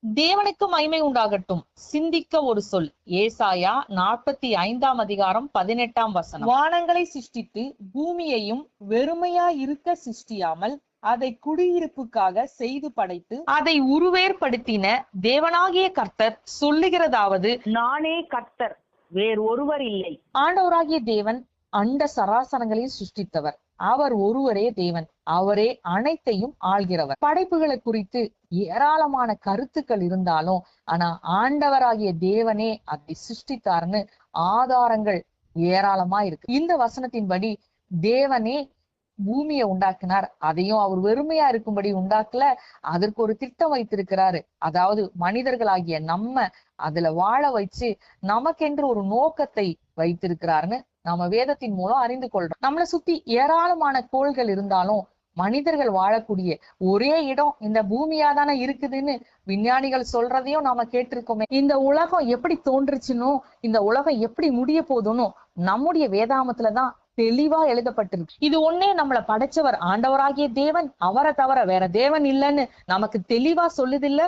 தேவனுக்கு மகிமை உண்டாகட்டும். சிந்திக்க ஒரு சொல். ஏசாயா 45 அதிகாரம் 18 வசனம். வானங்களை சிருஷ்டித்து பூமியையும் வெறுமையா இருக்க சிருஷ்டியாமல் அதை குடியிருப்புக்காக செய்து படைத்து அதை உருவேற்படுத்தின தேவனாகிய கர்த்தர் சொல்லுகிறதாவது, நானே கர்த்தர், வேறு ஒருவர் இல்லை. ஆண்டவராகிய தேவன் அண்ட சராசரங்களையும் சிருஷ்டித்தவர். அவர் ஒருவரே தேவன். அவரே அனைத்தையும் ஆள்கிறவர். படைப்புகளை குறித்து ஏராளமான கருத்துக்கள் இருந்தாலும் ஆனா ஆண்டவராகிய தேவனே அதை சிருஷ்டித்தார்னு ஆதாரங்கள் ஏராளமா இருக்கு. இந்த வசனத்தின்படி தேவனே பூமியை உண்டாக்குனார். அதையும் அவர் வெறுமையா இருக்கும்படி உண்டாக்கல, அதற்கு ஒரு திட்டம் வைத்திருக்கிறாரு. அதாவது மனிதர்களாகிய நம்ம அதுல வாழ வச்சு நமக்கென்று ஒரு நோக்கத்தை வைத்திருக்கிறாருன்னு நம்ம வேதத்தின் மூலம் அறிந்து கொள்றோம். நம்மளை சுத்தி ஏராளமான கோள்கள் இருந்தாலும் மனிதர்கள் வாழக்கூடிய ஒரே இடம் இந்த பூமியா தானே இருக்குதுன்னு விஞ்ஞானிகள் சொல்றதையும் நாம கேட்டிருக்கோமே. இந்த உலகம் எப்படி தோன்றுச்சுன்னு, இந்த உலகம் எப்படி முடிய போதுன்னு நம்முடைய வேதாமத்துலதான் தெளிவா எழுதப்பட்டிருக்கு. இது ஒன்னே நம்மளை படைச்சவர் ஆண்டவராகிய தேவன், அவரை தவிர வேற தேவன் இல்லைன்னு நமக்கு தெளிவா சொல்லுதில்ல.